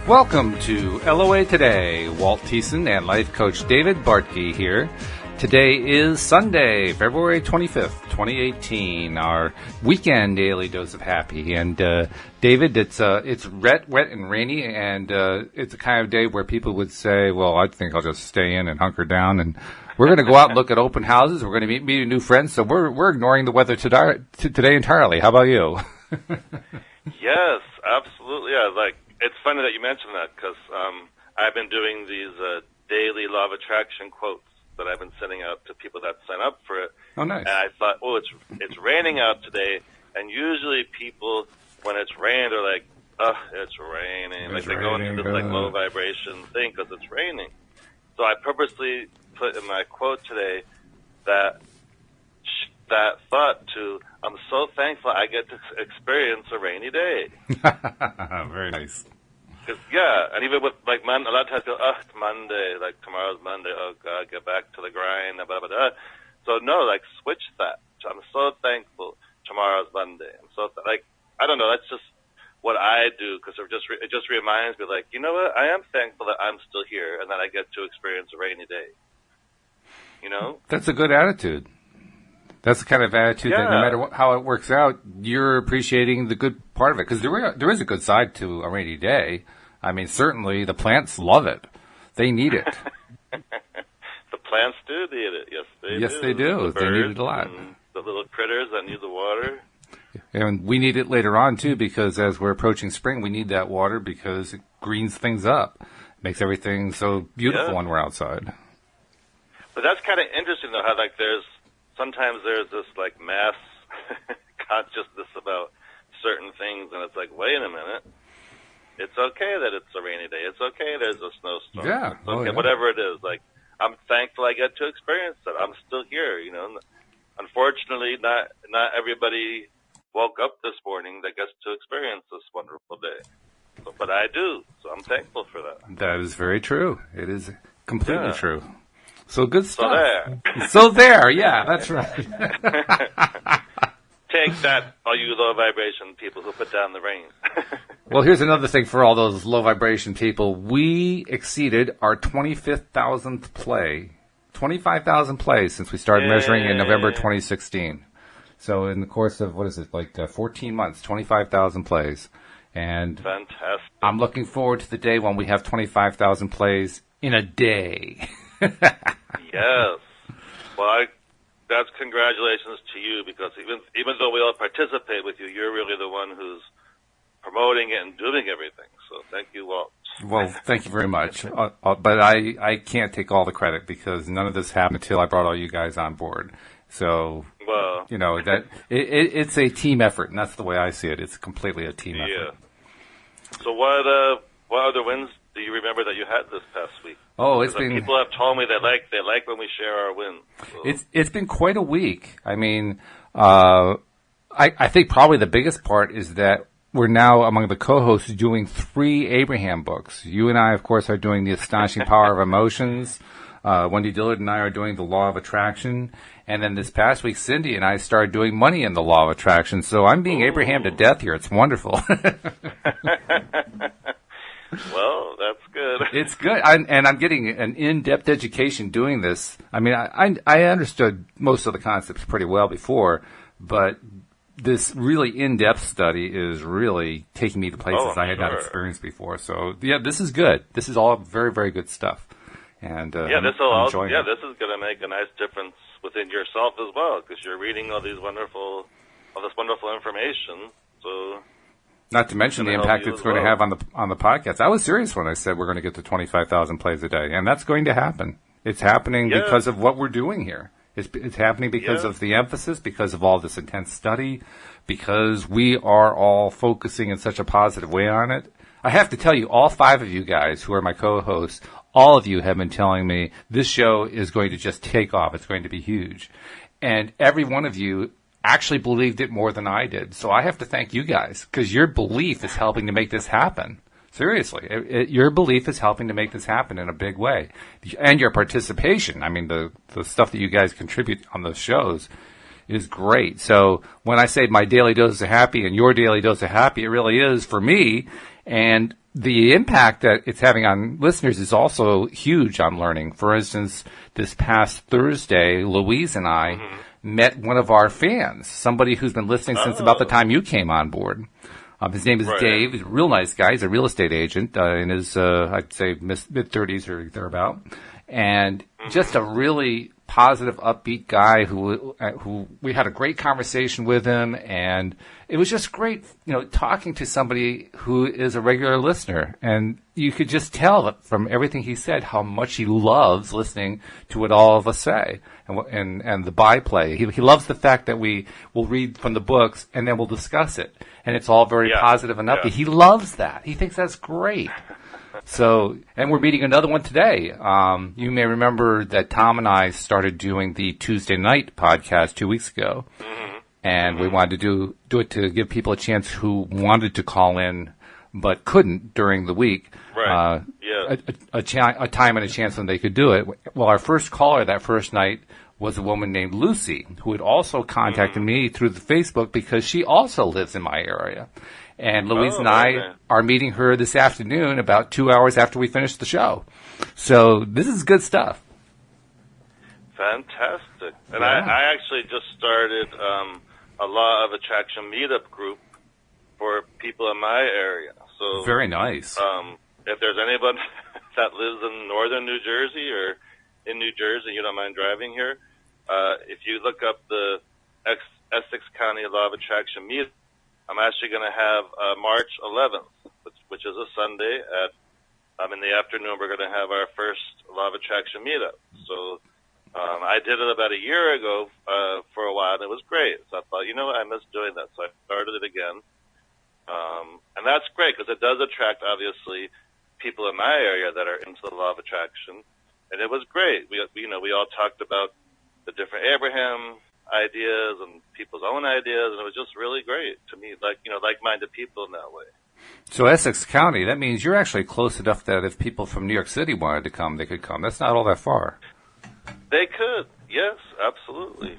Welcome to LOA Today. Walt Thiessen and life coach David Bartkey here. Today is Sunday, February 25th, 2018, our weekend daily dose of happy. And David, it's wet and rainy, and it's a kind of day where people would say, well, I think I'll just stay in and hunker down. And we're going to go out and look at open houses. We're going to meet new friends. So we're ignoring the weather today entirely. How about you? Yes, absolutely. Yeah, it's funny that you mentioned that because I've been doing these daily law of attraction quotes that I've been sending out to people that sign up for it. Oh, nice. And I thought, it's raining out today, and usually people, when it's rained, they're like, it's raining. They go into this low vibration thing because it's raining. So I purposely put in my quote today that thought to, I'm so thankful I get to experience a rainy day. Very nice. And even with, a lot of times people, it's Monday, tomorrow's Monday, oh, God, get back to the grind, blah, blah, blah. So, no, switch that. I'm so thankful tomorrow's Monday. I'm so, I don't know, that's just what I do, because it just reminds me, you know what, I am thankful that I'm still here and that I get to experience a rainy day. You know? That's a good attitude. That's the kind of attitude that no matter how it works out, you're appreciating the good part of it. Because there is a good side to a rainy day. I mean, certainly the plants love it. They need it. The plants do need it. Yes, they do. Yes, they do. They need it a lot. The little critters that need the water. And we need it later on, too, because as we're approaching spring, we need that water because it greens things up. It makes everything so beautiful when we're outside. But that's kind of interesting, though, how, sometimes there's this, mass consciousness about certain things, and it's wait a minute. It's okay that it's a rainy day. It's okay there's a snowstorm. Yeah. It's okay, whatever it is. I'm thankful I get to experience that. I'm still here, you know. Unfortunately, not everybody woke up this morning that gets to experience this wonderful day. But I do, so I'm thankful for that. That is very true. It is completely true. So good stuff. So there, yeah, that's right. Take that, all you low vibration people who put down the rain. Well, here's another thing for all those low vibration people. We exceeded our 25,000th play, 25,000 plays since we started measuring in November 2016. So in the course of, 14 months, 25,000 plays. And fantastic. I'm looking forward to the day when we have 25,000 plays in a day. Yes. Well, that's congratulations to you, because even though we all participate with you, you're really the one who's promoting it and doing everything. So thank you, Walt. Well, thank you very much. But I can't take all the credit because none of this happened until I brought all you guys on board. So, that it's a team effort, and that's the way I see it. It's completely a team effort. Yeah. So what other wins do you remember that you had this past week? Oh, it's been... People have told me they like when we share our wins. So. It's been quite a week. I mean, I think probably the biggest part is that we're now among the co-hosts doing 3 Abraham books. You and I, of course, are doing The Astonishing Power of Emotions. Wendy Dillard and I are doing The Law of Attraction. And then this past week, Cindy and I started doing Money in the Law of Attraction. So I'm being Abraham to death here. It's wonderful. Well, that's good. It's good. I'm getting an in-depth education doing this. I mean, I understood most of the concepts pretty well before, but this really in-depth study is really taking me to places I had not experienced before. So, yeah, this is good. This is all very, very good stuff. And this is going to make a nice difference within yourself as well, because you're reading all this wonderful information. So, not to mention the impact it's going to have on the podcast. I was serious when I said we're going to get to 25,000 plays a day, and that's going to happen. It's happening because of what we're doing here. It's happening because of the emphasis, because of all this intense study, because we are all focusing in such a positive way on it. I have to tell you, all 5 of you guys who are my co-hosts, all of you have been telling me this show is going to just take off. It's going to be huge. And every one of you actually believed it more than I did. So I have to thank you guys, because your belief is helping to make this happen. Seriously, your belief is helping to make this happen in a big way. And your participation, I mean, the stuff that you guys contribute on those shows is great. So when I say my daily dose of happy and your daily dose of happy, it really is for me. And the impact that it's having on listeners is also huge on learning. For instance, this past Thursday, Louise and I met one of our fans, somebody who's been listening since about the time you came on board. His name is Dave. He's a real nice guy. He's a real estate agent in his, I'd say, mid-30s or thereabout. And just a really positive, upbeat guy who we had a great conversation with him, and it was just great, talking to somebody who is a regular listener. And you could just tell that from everything he said how much he loves listening to what all of us say and the byplay. He loves the fact that we will read from the books and then we'll discuss it, and it's all very positive and upbeat. Yeah. He loves that. He thinks that's great. So, and we're meeting another one today. You may remember that Tom and I started doing the Tuesday night podcast 2 weeks ago, and we wanted to do it to give people a chance who wanted to call in but couldn't during the week. Right. A time and a chance when they could do it. Well, our first caller that first night was a woman named Lucy, who had also contacted me through the Facebook because she also lives in my area. And Louise and I are meeting her this afternoon about 2 hours after we finish the show. So this is good stuff. Fantastic. And I actually just started a Law of Attraction meetup group for people in my area. So very nice. If there's anybody that lives in northern New Jersey or in New Jersey, you don't mind driving here, if you look up the Essex County Law of Attraction meetup, I'm actually going to have March 11th, which is a Sunday in the afternoon. We're going to have our first Law of Attraction meetup. So I did it about a year ago for a while, and it was great. So I thought, I miss doing that. So I started it again. And that's great because it does attract, obviously, people in my area that are into the Law of Attraction. And it was great. We all talked about the different Abraham ideas and people's own ideas, and it was just really great to me, like-minded people in that way. So Essex County, that means you're actually close enough that if people from New York City wanted to come, they could come. That's not all that far. They could, yes, absolutely.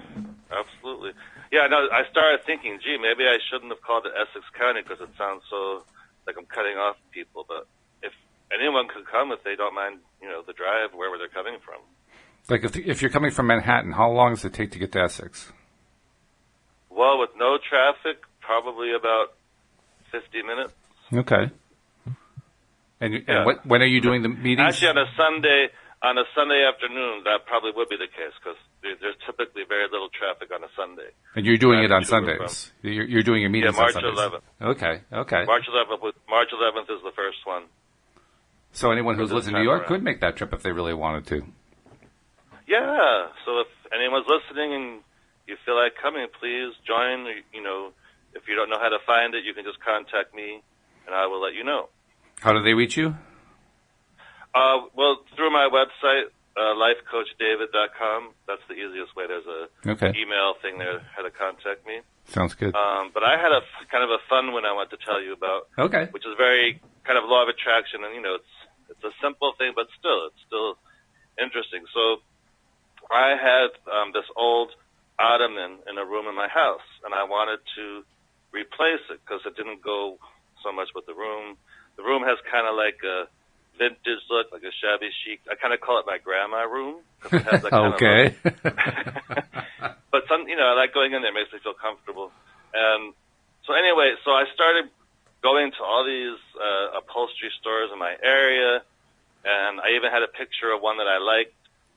Yeah, no, I started thinking, maybe I shouldn't have called it Essex County because it sounds so like I'm cutting off people, but if anyone could come if they don't mind, the drive, wherever they're coming from. Like if you're coming from Manhattan, how long does it take to get to Essex? Well, with no traffic, probably about 50 minutes. Okay. And when are you doing the meetings? Actually, on a Sunday afternoon, that probably would be the case because there's typically very little traffic on a Sunday. And you're doing it on Sundays. You're doing your meetings on Sundays. March 11th. Okay. March 11th is the first one. So anyone who lives in New York could make that trip if they really wanted to. Yeah. So if anyone's listening and you feel like coming, please join. If you don't know how to find it, you can just contact me, and I will let you know. How do they reach you? Well, through my website, lifecoachdavid.com. That's the easiest way. There's a email thing there how to contact me. Sounds good. But I had a kind of a fun one I want to tell you about. Okay. Which is very kind of law of attraction, and it's a simple thing, but it's still interesting. So I had this old ottoman in a room in my house, and I wanted to replace it because it didn't go so much with the room. The room has kind of like a vintage look, like a shabby chic. I kind of call it my grandma room. It has that kind of but I like going in there. It makes me feel comfortable. And so anyway, so I started going to all these upholstery stores in my area, and I even had a picture of one that I liked,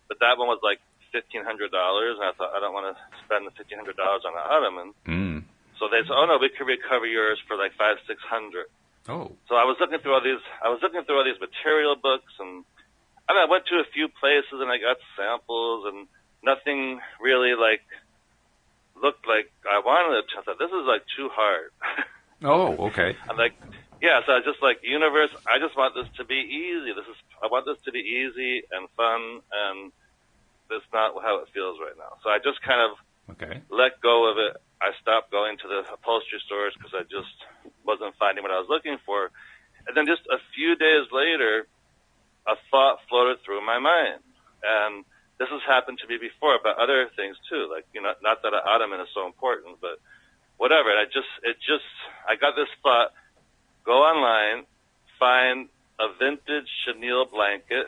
but that one was like $1,500, and I thought I don't want to spend the $1,500 on an ottoman. So they said, "Oh no, we could recover yours for like $500-600." Oh. So I was looking through all these material books, and I went to a few places and I got samples, and nothing really looked like I wanted it. I thought, this is like too hard. Oh, okay. I'm like, yeah. So I was just like, universe, I just want this to be easy. I want this to be easy and fun, and that's not how it feels right now. So I just kind of let go of it. I stopped going to the upholstery stores because I just wasn't finding what I was looking for. And then just a few days later, a thought floated through my mind. And this has happened to me before about other things too. Like, not that an ottoman is so important, but whatever. And I got this thought, go online, find a vintage chenille blanket,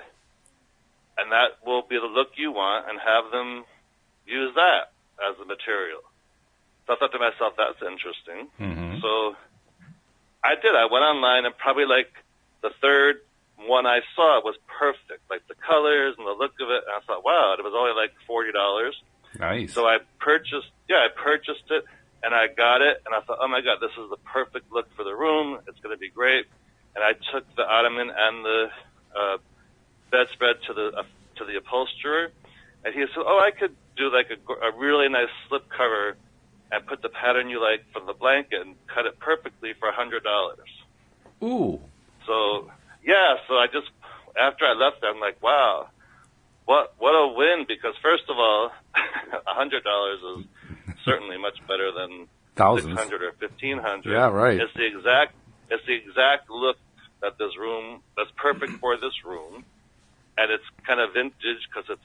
and that will be the look you want, and have them use that as the material. So I thought to myself, that's interesting. Mm-hmm. So I did. I went online, and probably like the third one I saw was perfect, like the colors and the look of it. And I thought, wow, it was only like $40. Nice. So I purchased it, and I got it, and I thought, oh my God, this is the perfect look for the room. It's going to be great. And I took the ottoman and the bedspread to the upholsterer, and he said, oh, I could do like a really nice slip cover and put the pattern you like from the blanket and cut it perfectly for $100. Ooh. So yeah, so I just, after I left there, I'm like, wow, what a win, because first of all, $100 is certainly much better than thousands, $600 or $1,500. Yeah, right. It's the exact look that this room, that's perfect for this room, and it's kind of vintage because it's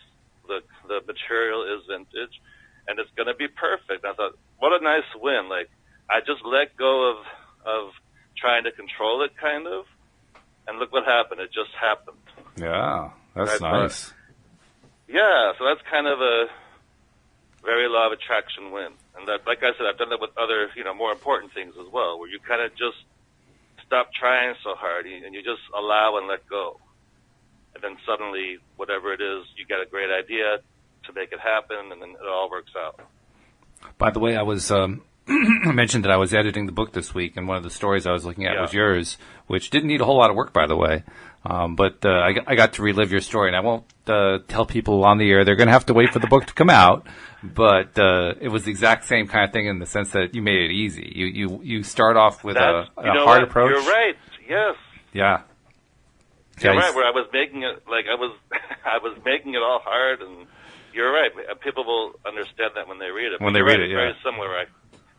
the material is vintage, and it's going to be perfect. I thought, what a nice win! Like, I just let go of trying to control it, kind of, and look what happened. It just happened. Yeah, that's nice. Yeah, so that's kind of a very law of attraction win. And that, like I said, I've done that with other, more important things as well, where you kind of just stop trying so hard and you just allow and let go. And then suddenly, whatever it is, you get a great idea to make it happen, and then it all works out. By the way, I was I mentioned that I was editing the book this week, and one of the stories I was looking at was yours, which didn't need a whole lot of work, by the way. But I got to relive your story, and I won't tell people on the air. They're going to have to wait for the book to come out. But it was the exact same kind of thing in the sense that you made it easy. You start off with a hard approach. You're right. Yes. Yeah. You're right. Where I was making it I was making it all hard, and you're right. People will understand that when they read it. When they read it, yeah. Very similar.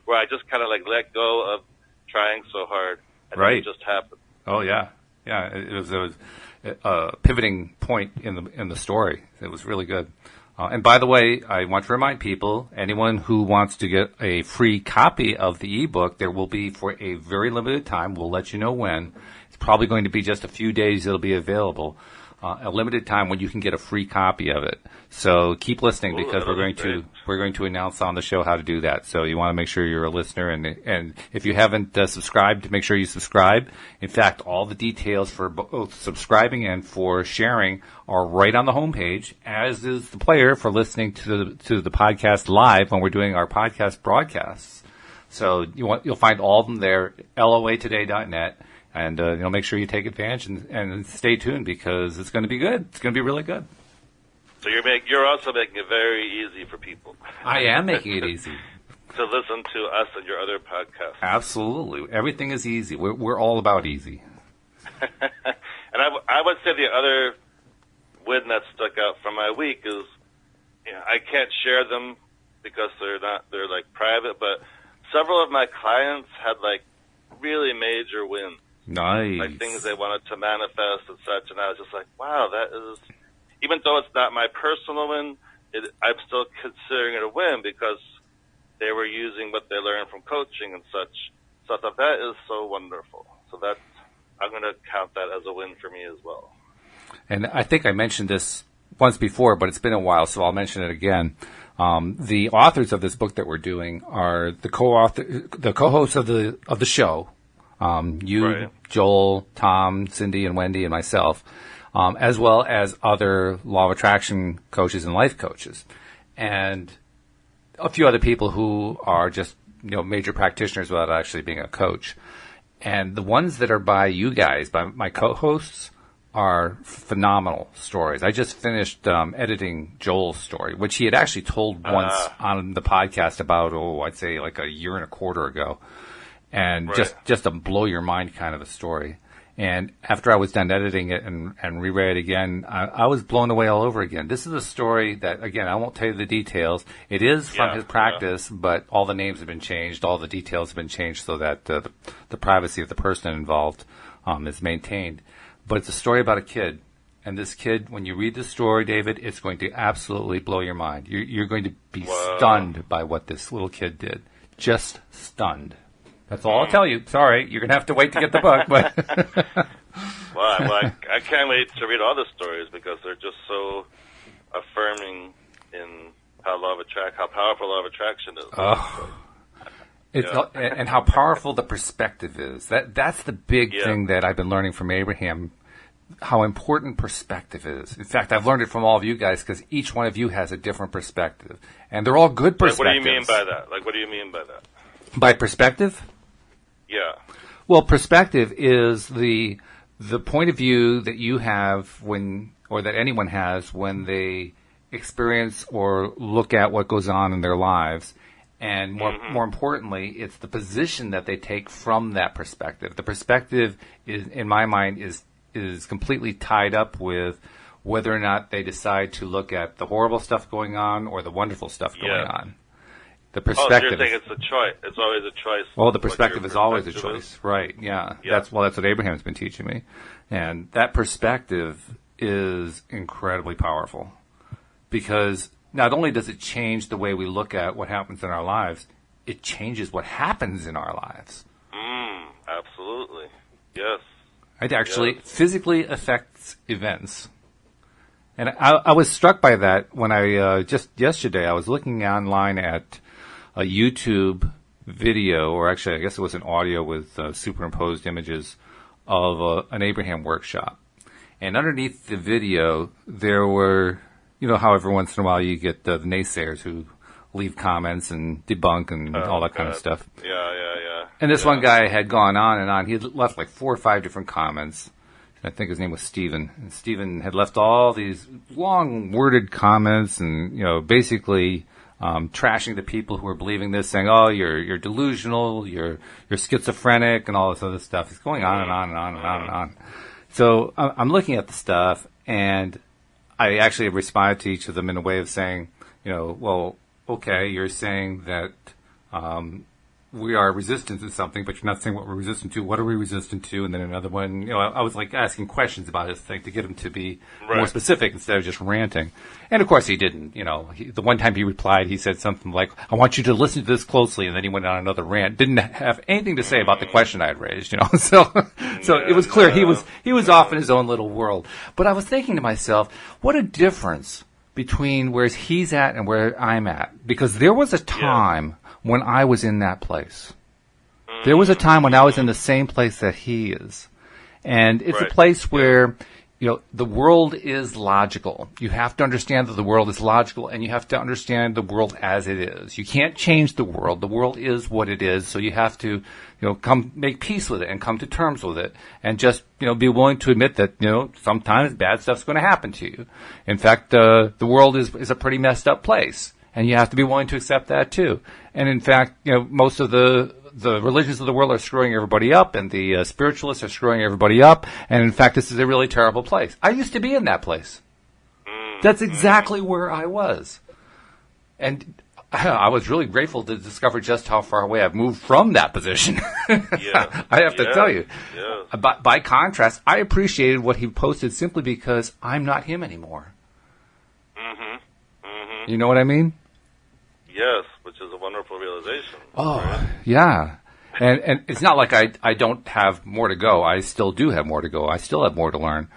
Where I just kind of let go of trying so hard, and right. It just happened. Oh yeah. Yeah, it was a pivoting point in the story. It was really good. And by the way, I want to remind people, anyone who wants to get a free copy of the ebook, there will be for a very limited time. We'll let you know when. It's probably going to be just a few days it'll be available. A limited time when you can get a free copy of it. So keep listening because we're going to announce on the show how to do that. So you want to make sure you're a listener, and if you haven't subscribed, make sure you subscribe. In fact, all the details for both subscribing and for sharing are right on the homepage, as is the player for listening to the podcast live when we're doing our podcast broadcasts. So you'll find all of them there, loatoday.net. And make sure you take advantage and stay tuned because it's going to be good. It's going to be really good. So you're also making it very easy for people. I am making it easy to listen to us and your other podcasts. Absolutely, everything is easy. We're all about easy. And I would say the other win that stuck out from my week is I can't share them because they're private, but several of my clients had really major wins. Nice. Like things they wanted to manifest and such, and I was just like, wow, that is, even though it's not my personal win, I'm still considering it a win because they were using what they learned from coaching and such. So I thought that is so wonderful. So I'm going to count that as a win for me as well. And I think I mentioned this once before, but it's been a while, so I'll mention it again. The authors of this book that we're doing are the co-hosts of the show. You, right. Joel, Tom, Cindy, and Wendy, and myself, as well as other law of attraction coaches and life coaches, and a few other people who are just major practitioners without actually being a coach. And the ones that are by you guys, by my co-hosts, are phenomenal stories. I just finished editing Joel's story, which he had actually told once on the podcast about, I'd say like a year and a quarter ago. And right. just a blow your mind kind of a story. And after I was done editing it and reread it again, I was blown away all over again. This is a story that, again, I won't tell you the details. It is from his practice, but all the names have been changed, all the details have been changed so that the privacy of the person involved is maintained. But it's a story about a kid. And this kid, when you read the story, David, it's going to absolutely blow your mind. You're going to be stunned by what this little kid did. Just stunned. That's all I'll tell you. Sorry, you're going to have to wait to get the book. But I can't wait to read all the stories because they're just so affirming in how powerful law of attraction is. Oh. And how powerful the perspective is. That's the big thing that I've been learning from Abraham, how important perspective is. In fact, I've learned it from all of you guys because each one of you has a different perspective. And they're all good perspectives. What do you mean by that? What do you mean by that? By perspective? Yeah. Well, perspective is the point of view that you have or that anyone has when they experience or look at what goes on in their lives. And more importantly, it's the position that they take from that perspective. The perspective is, in my mind, is completely tied up with whether or not they decide to look at the horrible stuff going on or the wonderful stuff going on. The perspective. So you're saying it's a choice. It's always a choice. Well, the perspective is always a choice, right? Yeah. That's what Abraham's been teaching me, and that perspective is incredibly powerful because not only does it change the way we look at what happens in our lives, it changes what happens in our lives. Absolutely. Yes. It actually physically affects events. And I was struck by that when just yesterday, I was looking online at a YouTube video, or actually I guess it was an audio with superimposed images of an Abraham workshop. And underneath the video, there were, how every once in a while you get the naysayers who leave comments and debunk and all that kind of stuff. Yeah. And this one guy had gone on and on. He had left like 4 or 5 different comments. I think his name was Stephen. And Stephen had left all these long worded comments and, basically trashing the people who were believing this, saying, oh, you're delusional, you're schizophrenic and all this other stuff. It's going on and on and on and on and on. So I'm looking at the stuff, and I actually responded to each of them in a way of saying, well, okay, you're saying that we are resistant to something, but you're not saying what we're resistant to. What are we resistant to? And then another one, I was like asking questions about his thing to get him to be more specific instead of just ranting. And of course he didn't, the one time he replied, he said something like, I want you to listen to this closely. And then he went on another rant, didn't have anything to say about the question I had raised, So it was clear he was off in his own little world. But I was thinking to myself, what a difference between where he's at and where I'm at. Because there was a time when I was in that place. There was a time when I was in the same place that he is. And it's a place where, the world is logical. You have to understand that the world is logical, and you have to understand the world as it is. You can't change the world. The world is what it is, so you have to, come make peace with it and come to terms with it, and just, be willing to admit that, sometimes bad stuff's going to happen to you. In fact, the world is a pretty messed up place. And you have to be willing to accept that too. And in fact, most of the religions of the world are screwing everybody up, and the spiritualists are screwing everybody up. And in fact, this is a really terrible place. I used to be in that place. That's exactly where I was. And I was really grateful to discover just how far away I've moved from that position. I have to tell you. By contrast, I appreciated what he posted simply because I'm not him anymore. You know what I mean? Yes, which is a wonderful realization. Oh, right? Yeah. And it's not like I don't have more to go. I still do have more to go. I still have more to learn.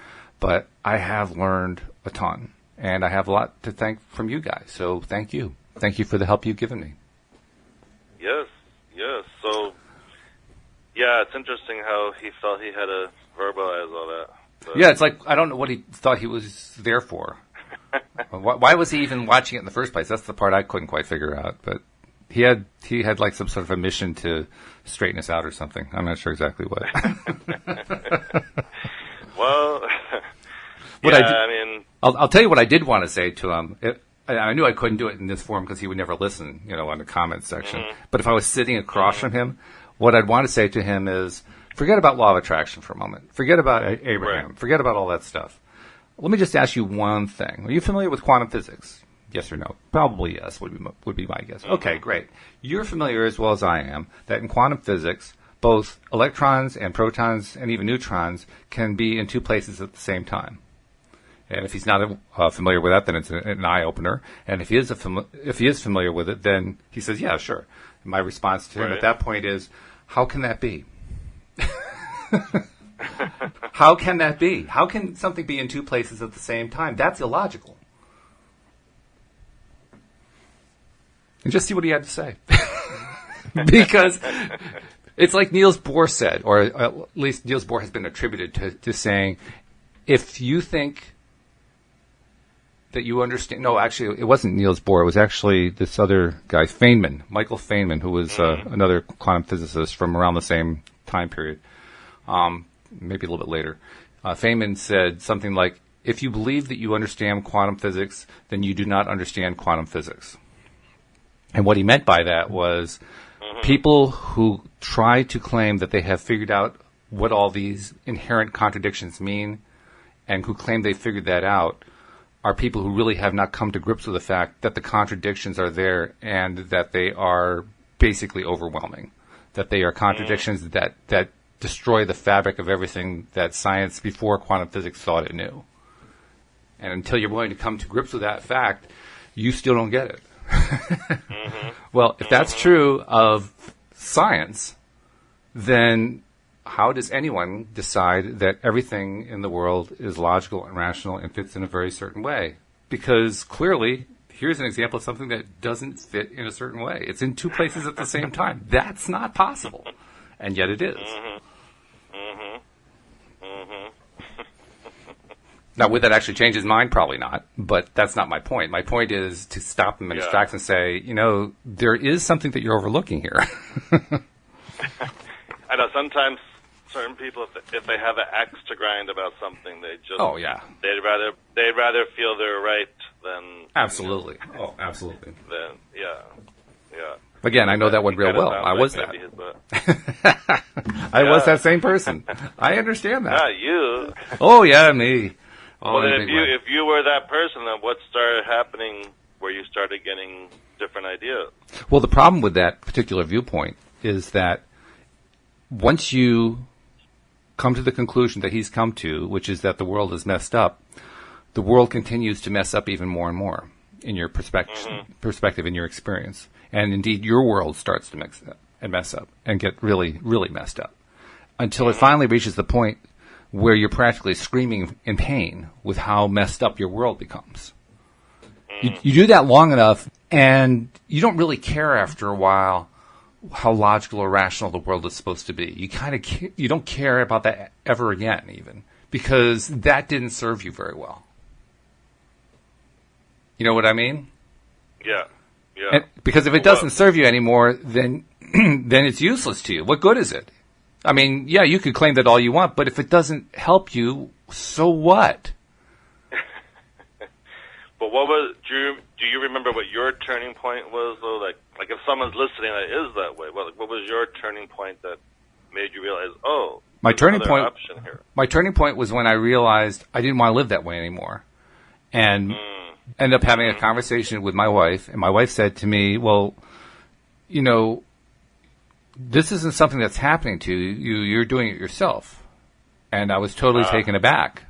But I have learned a ton. And I have a lot to thank from you guys. So thank you. Thank you for the help you've given me. Yes. So, it's interesting how he felt he had to verbalize all that. But it's like, I don't know what he thought he was there for. Why was he even watching it in the first place? That's the part I couldn't quite figure out. But he had like some sort of a mission to straighten us out or something. I'm not sure exactly what. Well, I'll tell you what I did want to say to him. I knew I couldn't do it in this form because he would never listen, on the comments section. But if I was sitting across from him, what I'd want to say to him is, forget about law of attraction for a moment. Forget about Abraham. Right. Forget about all that stuff. Let me just ask you one thing. Are you familiar with quantum physics? Yes or no? Probably yes would be my guess. Okay, great. You're familiar as well as I am that in quantum physics, both electrons and protons and even neutrons can be in 2 places at the same time. And if he's not familiar with that, then it's an eye-opener. And if he is familiar with it, then he says, yeah, sure. And my response to him at that point is, How can that be? How can that be? How can something be in two places at the same time? That's illogical. And just see what he had to say. Because it's like Niels Bohr said, or at least Niels Bohr has been attributed to saying, if you think that you understand... No, actually, it wasn't Niels Bohr. It was actually this other guy, Michael Feynman, who was another quantum physicist from around the same time period, maybe a little bit later. Feynman said something like, if you believe that you understand quantum physics, then you do not understand quantum physics. And what he meant by that was people who try to claim that they have figured out what all these inherent contradictions mean and who claim they figured that out are people who really have not come to grips with the fact that the contradictions are there and that they are basically overwhelming, that they are contradictions that destroy the fabric of everything that science before quantum physics thought it knew. And until you're willing to come to grips with that fact, you still don't get it. Well, if that's true of science, then how does anyone decide that everything in the world is logical and rational and fits in a very certain way? Because clearly, here's an example of something that doesn't fit in a certain way. It's in two places at the same time. That's not possible. And yet it is. Now, would that actually change his mind? Probably not. But that's not my point. My point is to stop him in his tracks and say, there is something that you're overlooking here. I know sometimes certain people, if they have an axe to grind about something, they just they'd rather feel they're right than absolutely. Absolutely. Then Again, I know that one real well. I was that. I was that same person. I understand that. Not you. Oh yeah, me. Well, then if you were that person, then what started happening where you started getting different ideas? Well, the problem with that particular viewpoint is that once you come to the conclusion that he's come to, which is that the world is messed up, the world continues to mess up even more and more in your perspective, in your experience. And indeed, your world starts to mess up and get really, really messed up until it finally reaches the point where you're practically screaming in pain with how messed up your world becomes. You do that long enough, and you don't really care after a while how logical or rational the world is supposed to be. You don't care about that ever again, even, because that didn't serve you very well. You know what I mean? Yeah. And because if it doesn't serve you anymore, then then it's useless to you. What good is it? I mean, yeah, you could claim that all you want, but if it doesn't help you, so what? But do you remember what your turning point was, though? Like if someone's listening that is that way, what was your turning point that made you realize, my turning point, option here? My turning point was when I realized I didn't want to live that way anymore. And ended up having a conversation with my wife, and my wife said to me, well, this isn't something that's happening to you. You're doing it yourself. And I was totally taken aback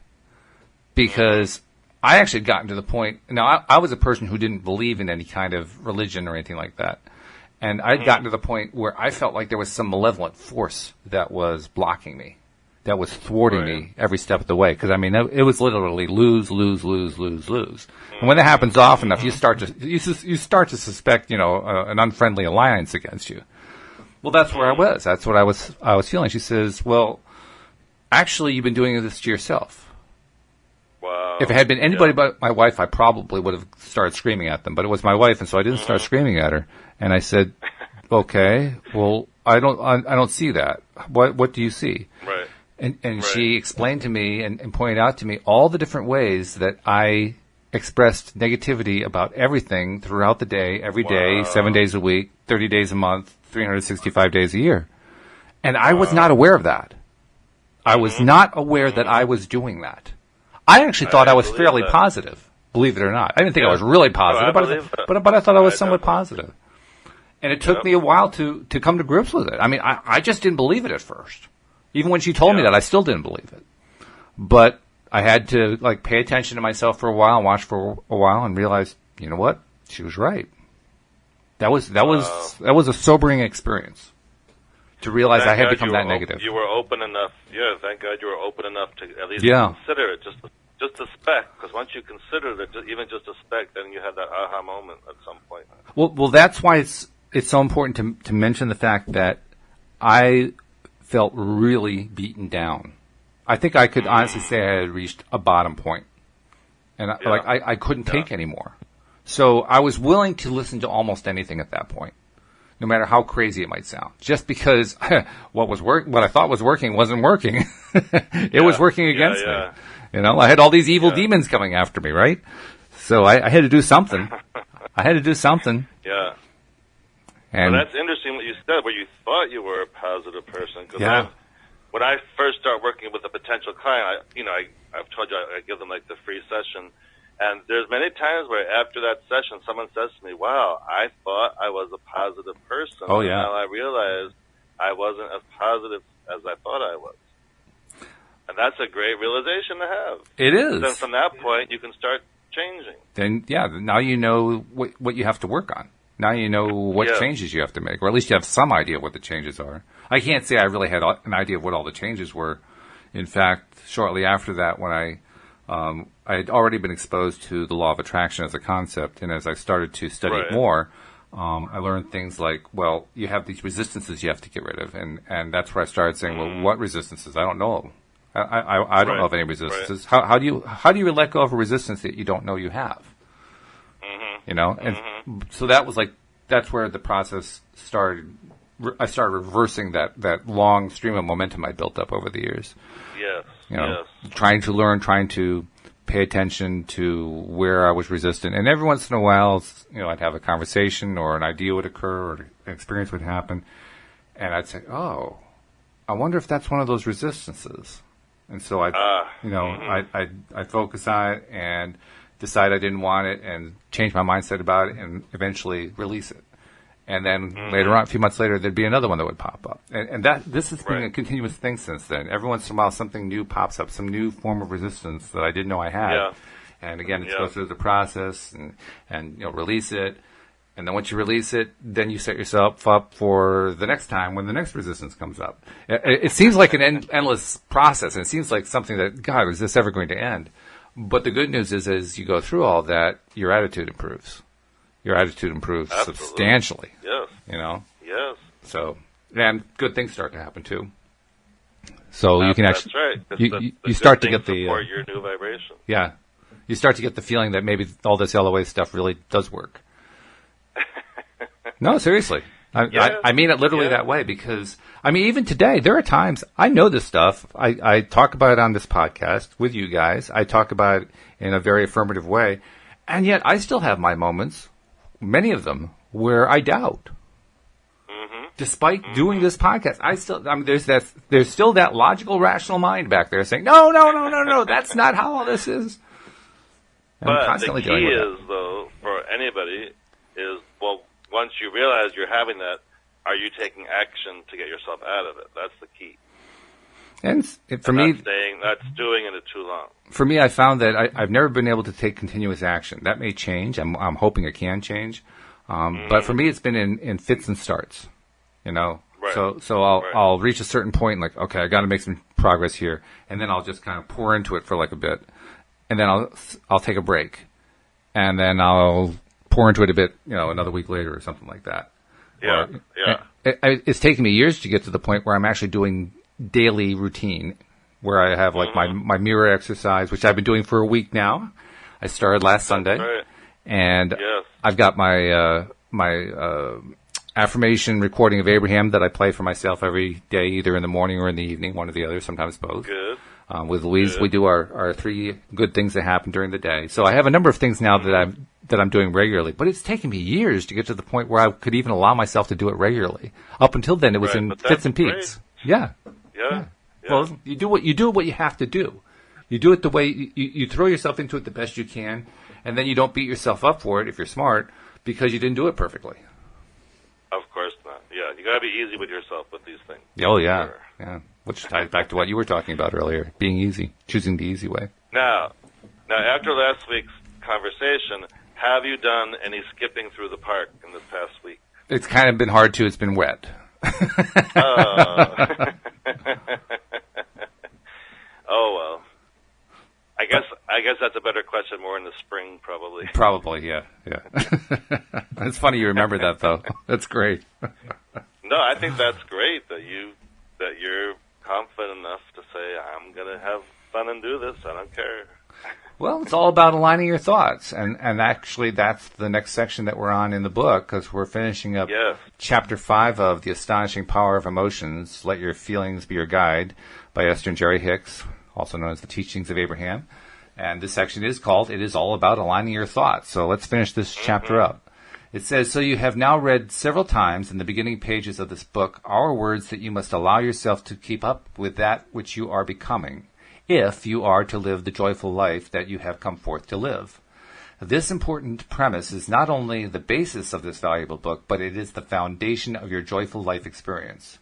because I actually had gotten to the point. Now, I was a person who didn't believe in any kind of religion or anything like that. And I'd gotten to the point where I felt like there was some malevolent force that was blocking me, that was thwarting me every step of the way. Because, I mean, it was literally lose, lose, lose, lose, lose. And when that happens often enough, you start to suspect, an unfriendly alliance against you. Well, that's where I was. That's what I was feeling. She says, well, actually, you've been doing this to yourself. Wow. If it had been anybody but my wife, I probably would have started screaming at them. But it was my wife, and so I didn't start screaming at her. And I said, okay, well, I don't see that. What do you see? Right. And she explained to me and pointed out to me all the different ways that I expressed negativity about everything throughout the day, every day, 7 days a week, 30 days a month, 365 days a year. And I was not aware of that. I was not aware that I was doing that. I actually thought I was fairly positive, believe it or not. I didn't think I was really positive, but I thought I was somewhat positive. And it took me a while to come to grips with it. I mean, I just didn't believe it at first. Even when she told me that, I still didn't believe it. But I had to pay attention to myself for a while, and watch for a while, and realize, you know what? She was right. That was a sobering experience. to realize I had God become that negative. You were open enough. Yeah, thank God you were open enough to at least consider it, just a speck. Because once you considered it, even just a speck, then you had that aha moment at some point. Well, that's why it's so important to mention the fact that I felt really beaten down. I think I could honestly say I had reached a bottom point, and I couldn't take anymore. So I was willing to listen to almost anything at that point, no matter how crazy it might sound, just because what I thought was working wasn't working. It was working against me. You know, I had all these evil demons coming after me, right? So I had to do something. Yeah. And that's interesting what you said, where you thought you were a positive person. Cause when I first start working with a potential client, I've told you I give them like the free session. And there's many times where after that session, someone says to me, wow, I thought I was a positive person. Oh, yeah. And now I realized I wasn't as positive as I thought I was. And that's a great realization to have. It is. Then from that point, you can start changing. Then, now you know what you have to work on. Now you know what changes you have to make, or at least you have some idea what the changes are. I can't say I really had an idea of what all the changes were. In fact, shortly after that, when I had already been exposed to the law of attraction as a concept, and as I started to study it more, I learned things like, well, you have these resistances you have to get rid of, and that's where I started saying, well, what resistances? I don't know. I don't know of any resistances. How do you let go of a resistance that you don't know you have? You know, and so that's where the process started. I started reversing that long stream of momentum I built up over the years. Yes. You know, trying to learn, trying to pay attention to where I was resistant, and every once in a while, I'd have a conversation, or an idea would occur, or an experience would happen, and I'd say, "Oh, I wonder if that's one of those resistances." And so I'd focus on it and decide I didn't want it, and change my mindset about it, and eventually release it. And then later on, a few months later, there'd be another one that would pop up. And this has been a continuous thing since then. Every once in a while, something new pops up, some new form of resistance that I didn't know I had. Yeah. And again, it goes through the process and release it. And then once you release it, then you set yourself up for the next time when the next resistance comes up. It seems like an endless process, and it seems like something that, God, is this ever going to end? But the good news is, as you go through all that, your attitude improves. Your attitude improves substantially. Yes. Yes. So, and good things start to happen too. So you can actually, you start to get the support your new vibration. Yeah, you start to get the feeling that maybe all this LOA stuff really does work. No, seriously. I mean it literally that way, because, even today, there are times, I know this stuff. I talk about it on this podcast with you guys. I talk about it in a very affirmative way. And yet I still have my moments, many of them, where I doubt. Despite doing this podcast, there's still that logical, rational mind back there saying, no, that's not how all this is. And but the key is, though, for anybody, is, well, once you realize you're having that, are you taking action to get yourself out of it? That's the key. And for me, that's doing it too long. For me, I found that I've never been able to take continuous action. That may change. I'm hoping it can change. But for me, it's been in fits and starts. Right. So I'll reach a certain point, like, okay, I got to make some progress here, and then I'll just kind of pour into it for like a bit, and then I'll take a break, and then I'll pour into it a bit, another week later or something like that. Yeah. It's taken me years to get to the point where I'm actually doing daily routine, where I have like my mirror exercise, which I've been doing for a week now. I started last Sunday, and I've got my affirmation recording of Abraham that I play for myself every day, either in the morning or in the evening, one or the other, sometimes both. Good. With Louise, we do our 3 good things that happen during the day. So I have a number of things now that I'm doing regularly, but it's taken me years to get to the point where I could even allow myself to do it regularly. Up until then, it was in fits and peaks. Yeah. Well, you do what you have to do. You do it the way you throw yourself into it the best you can, and then you don't beat yourself up for it if you're smart, because you didn't do it perfectly. Of course not. Yeah, you got to be easy with yourself with these things. Oh yeah, yeah. Which ties back to what you were talking about earlier, being easy, choosing the easy way. Now, after last week's conversation, have you done any skipping through the park in this past week? It's kind of been hard to. It's been wet. Oh well. I guess that's a better question. More in the spring, probably. Probably, yeah. It's funny you remember that, though. That's great. No, I think that's great that you're confident enough to say, I'm gonna have fun and do this. I don't care. Well, it's all about aligning your thoughts, and actually that's the next section that we're on in the book, because we're finishing up Chapter 5 of The Astonishing Power of Emotions, Let Your Feelings Be Your Guide, by Esther and Jerry Hicks, also known as The Teachings of Abraham. And this section is called, It is All About Aligning Your Thoughts. So let's finish this chapter up. It says, so you have now read several times in the beginning pages of this book our words that you must allow yourself to keep up with that which you are becoming, if you are to live the joyful life that you have come forth to live. This important premise is not only the basis of this valuable book, but it is the foundation of your joyful life experience.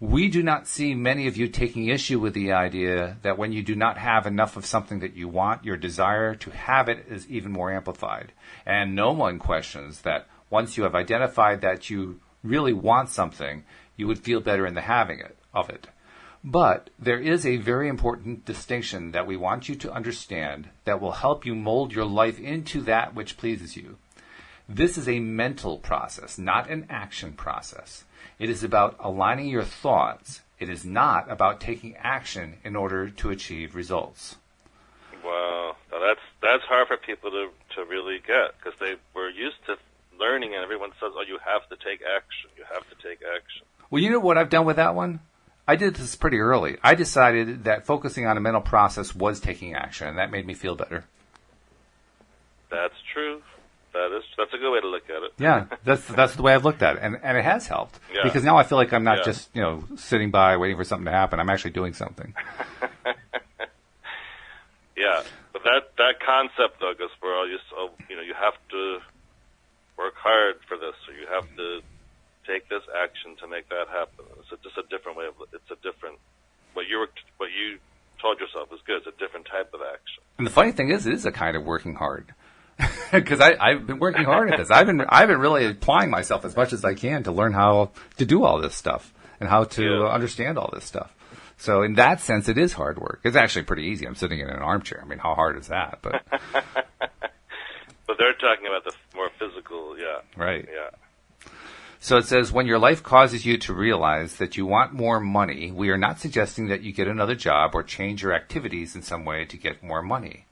We do not see many of you taking issue with the idea that when you do not have enough of something that you want, your desire to have it is even more amplified. And no one questions that once you have identified that you really want something, you would feel better in the having of it. But there is a very important distinction that we want you to understand that will help you mold your life into that which pleases you. This is a mental process, not an action process. It is about aligning your thoughts. It is not about taking action in order to achieve results. Wow, now that's hard for people to really get, because they were used to learning, and everyone says, "Oh, you have to take action. You have to take action." Well, you know what I've done with that one? I did this pretty early. I decided that focusing on a mental process was taking action, and that made me feel better. That's true. That's a good way to look at it. Yeah, that's the way I've looked at it, and it has helped, because now I feel like I'm not just sitting by waiting for something to happen. I'm actually doing something. Yeah, but that concept, Douglas, where all you have to work hard for this, or you have to take this action to make that happen. It's just a different way of. It's a different what you told yourself is good. It's a different type of action. And the funny thing is, it is a kind of working hard. Because I've been working hard at this. I've been really applying myself as much as I can to learn how to do all this stuff and how to understand all this stuff. So in that sense, it is hard work. It's actually pretty easy. I'm sitting in an armchair. I mean, how hard is that? But but they're talking about the more physical, right. Yeah. So it says, when your life causes you to realize that you want more money, we are not suggesting that you get another job or change your activities in some way to get more money.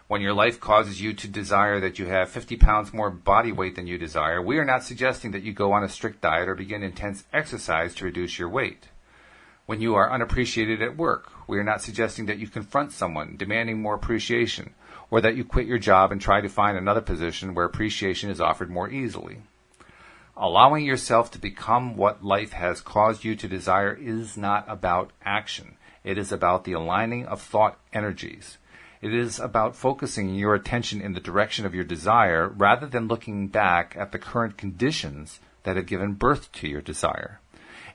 When your life causes you to desire that you have 50 pounds more body weight than you desire, we are not suggesting that you go on a strict diet or begin intense exercise to reduce your weight. When you are unappreciated at work, we are not suggesting that you confront someone demanding more appreciation, or that you quit your job and try to find another position where appreciation is offered more easily. Allowing yourself to become what life has caused you to desire is not about action. It is about the aligning of thought energies. It is about focusing your attention in the direction of your desire rather than looking back at the current conditions that have given birth to your desire.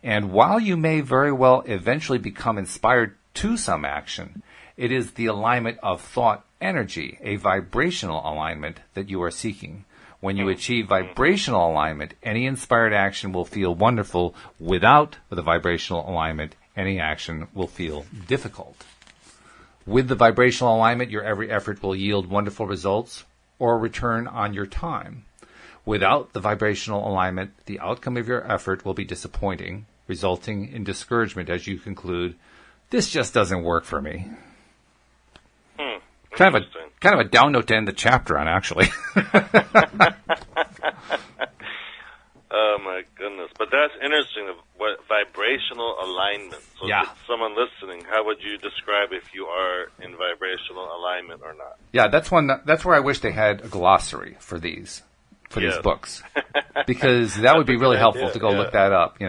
And while you may very well eventually become inspired to some action, it is the alignment of thought energy, a vibrational alignment, that you are seeking. When you achieve vibrational alignment, any inspired action will feel wonderful. Without the vibrational alignment, any action will feel difficult. With the vibrational alignment, your every effort will yield wonderful results or return on your time. Without the vibrational alignment, the outcome of your effort will be disappointing, resulting in discouragement as you conclude, this just doesn't work for me. Kind of a down note to end the chapter on, actually. Oh my goodness! But that's interesting. What vibrational alignment? So, someone listening, how would you describe if you are in vibrational alignment or not? Yeah, that's where I wish they had a glossary for these books, because that would be really helpful to go look that up.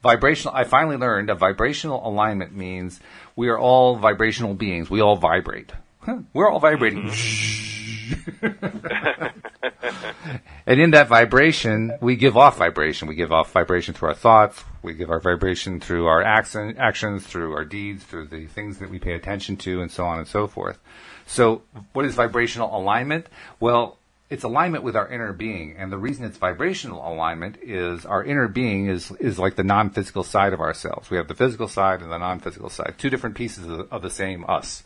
Vibrational. I finally learned that vibrational alignment means we are all vibrational beings. We all vibrate. We're all vibrating. And in that vibration, we give off vibration. We give off vibration through our thoughts. We give our vibration through our actions, through our deeds, through the things that we pay attention to, and so on and so forth. So what is vibrational alignment? Well, it's alignment with our inner being. And the reason it's vibrational alignment is our inner being is like the non-physical side of ourselves. We have the physical side and the non-physical side, two different pieces of the same us.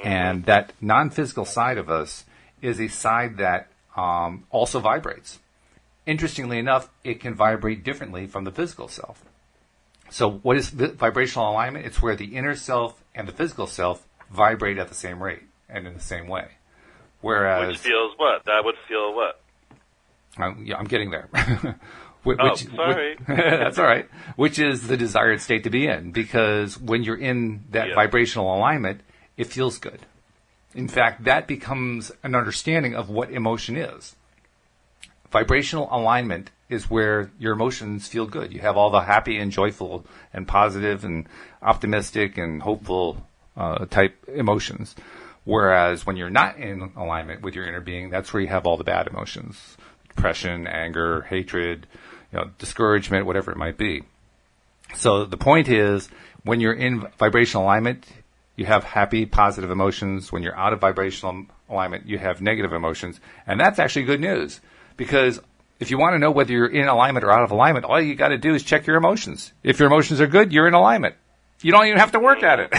And that non-physical side of us is a side that also vibrates. Interestingly enough, it can vibrate differently from the physical self. So what is vibrational alignment? It's where the inner self and the physical self vibrate at the same rate and in the same way. Whereas, which feels what? That would feel what? Yeah, I'm getting there. Sorry. That's all right. Which is the desired state to be in, because when you're in that vibrational alignment, it feels good. In fact, that becomes an understanding of what emotion is. Vibrational alignment is where your emotions feel good. You have all the happy and joyful and positive and optimistic and hopeful type emotions. Whereas when you're not in alignment with your inner being, that's where you have all the bad emotions. Depression, anger, hatred, discouragement, whatever it might be. So the point is, when you're in vibrational alignment, you have happy, positive emotions. When you're out of vibrational alignment, you have negative emotions. And that's actually good news, because if you want to know whether you're in alignment or out of alignment, all you got to do is check your emotions. If your emotions are good, you're in alignment. You don't even have to work at it.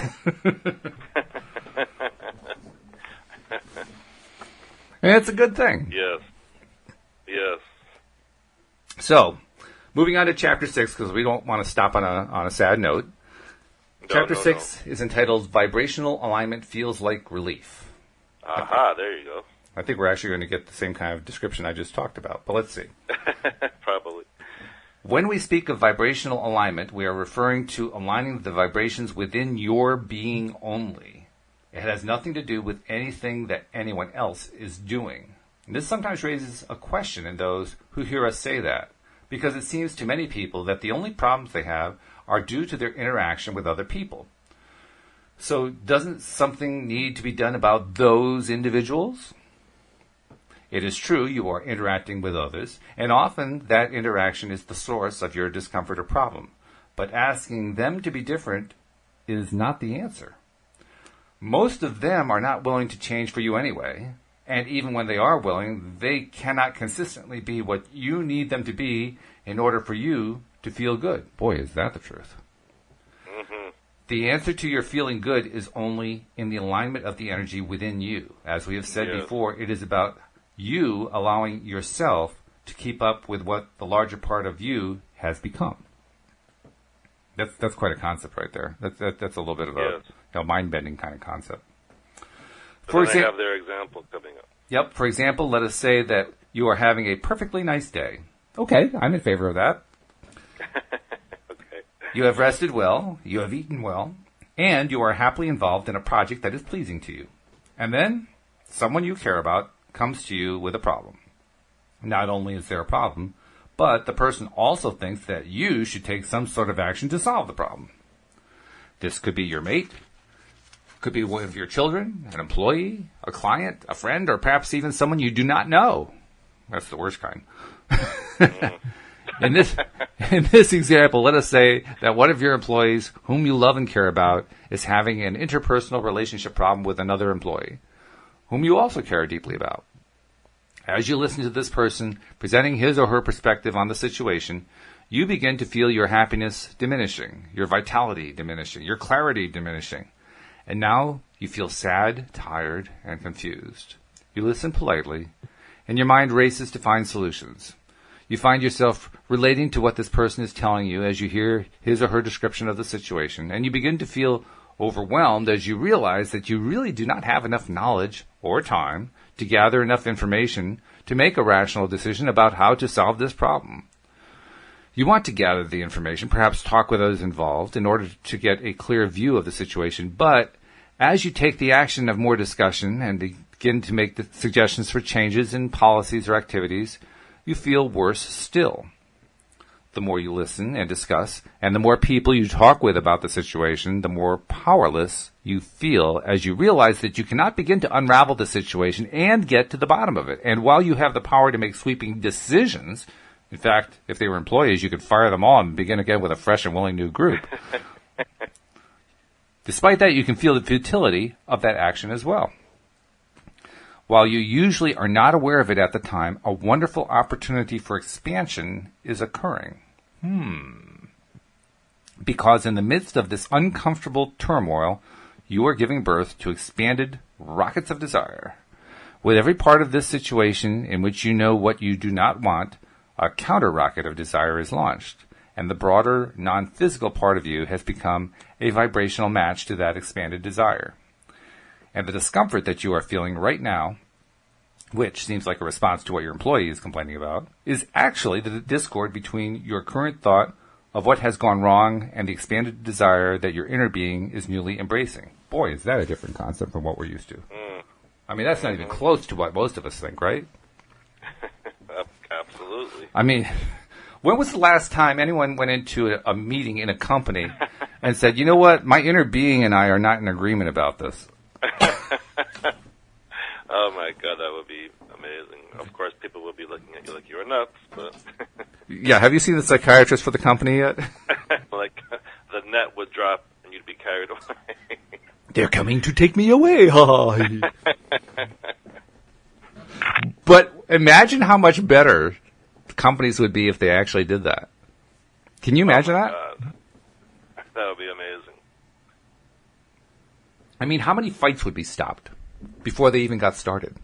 And it's a good thing. Yes. Yes. So, moving on to Chapter 6, because we don't want to stop on a sad note. Chapter 6 is entitled Vibrational Alignment Feels Like Relief. Aha, there you go. I think we're actually going to get the same kind of description I just talked about, but let's see. Probably. When we speak of vibrational alignment, we are referring to aligning the vibrations within your being only. It has nothing to do with anything that anyone else is doing. And this sometimes raises a question in those who hear us say that, because it seems to many people that the only problems they have are due to their interaction with other people. So doesn't something need to be done about those individuals? It is true you are interacting with others, and often that interaction is the source of your discomfort or problem. But asking them to be different is not the answer. Most of them are not willing to change for you anyway, and even when they are willing, they cannot consistently be what you need them to be in order for you to feel good. Boy, is that the truth. Mm-hmm. The answer to your feeling good is only in the alignment of the energy within you. As we have said before, it is about you allowing yourself to keep up with what the larger part of you has become. That's quite a concept right there. That's a little bit of a mind-bending kind of concept. For example, they have their example coming up. Yep. For example, let us say that you are having a perfectly nice day. Okay, I'm in favor of that. Okay. You have rested well, you have eaten well, and you are happily involved in a project that is pleasing to you. And then someone you care about comes to you with a problem. Not only is there a problem, but the person also thinks that you should take some sort of action to solve the problem. This could be your mate, could be one of your children, an employee, a client, a friend, or perhaps even someone you do not know. That's the worst kind. In this example, let us say that one of your employees, whom you love and care about, is having an interpersonal relationship problem with another employee, whom you also care deeply about. As you listen to this person presenting his or her perspective on the situation, you begin to feel your happiness diminishing, your vitality diminishing, your clarity diminishing. And now you feel sad, tired, and confused. You listen politely, and your mind races to find solutions. You find yourself relating to what this person is telling you as you hear his or her description of the situation, and you begin to feel overwhelmed as you realize that you really do not have enough knowledge or time to gather enough information to make a rational decision about how to solve this problem. You want to gather the information, perhaps talk with others involved in order to get a clear view of the situation, but as you take the action of more discussion and begin to make the suggestions for changes in policies or activities, you feel worse still. The more you listen and discuss, and the more people you talk with about the situation, the more powerless you feel as you realize that you cannot begin to unravel the situation and get to the bottom of it. And while you have the power to make sweeping decisions, in fact, if they were employees, you could fire them all and begin again with a fresh and willing new group. Despite that, you can feel the futility of that action as well. While you usually are not aware of it at the time, a wonderful opportunity for expansion is occurring. Because in the midst of this uncomfortable turmoil, you are giving birth to expanded rockets of desire. With every part of this situation in which you know what you do not want, a counter rocket of desire is launched, and the broader, non-physical part of you has become a vibrational match to that expanded desire. And the discomfort that you are feeling right now, which seems like a response to what your employee is complaining about, is actually the discord between your current thought of what has gone wrong and the expanded desire that your inner being is newly embracing. Boy, is that a different concept from what we're used to. I mean, that's not even close to what most of us think, right? Absolutely. I mean, when was the last time anyone went into a meeting in a company and said, you know what, my inner being and I are not in agreement about this? Oh, my God, that would be amazing. Of course, people would be looking at you like you're nuts, but... Yeah, have you seen the psychiatrist for the company yet? Like, the net would drop and you'd be carried away. They're coming to take me away. But imagine how much better companies would be if they actually did that. Can you imagine that? God. That would be amazing. I mean, how many fights would be stopped before they even got started?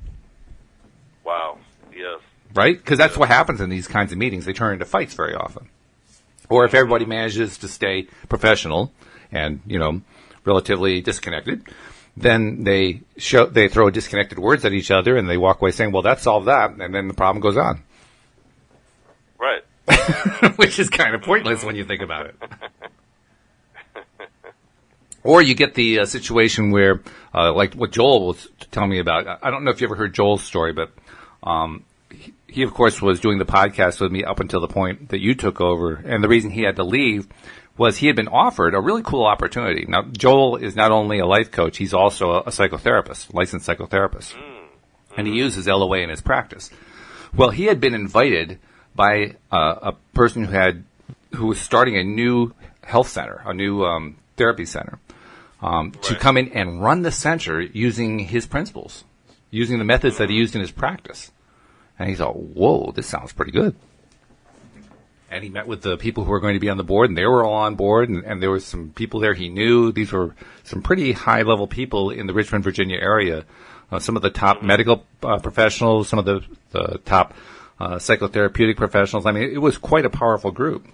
Wow. Yes. Right? Because that's what happens in these kinds of meetings. They turn into fights very often. Or if everybody manages to stay professional and, relatively disconnected, then they throw disconnected words at each other and they walk away saying, well, that solved that, and then the problem goes on. Right. Which is kind of pointless when you think about it. Or you get the situation where, like what Joel was telling me about. I don't know if you ever heard Joel's story, but he, of course, was doing the podcast with me up until the point that you took over. And the reason he had to leave was he had been offered a really cool opportunity. Now, Joel is not only a life coach, he's also a psychotherapist, licensed psychotherapist. And he uses LOA in his practice. Well, he had been invited by a person who was starting a new health center, a new therapy center, to come in and run the center using his principles, using the methods that he used in his practice. And he thought, whoa, this sounds pretty good. And he met with the people who were going to be on the board, and they were all on board, and there were some people there he knew. These were some pretty high-level people in the Richmond, Virginia area. Some of the top medical professionals, some of the top psychotherapeutic professionals. I mean, it was quite a powerful group.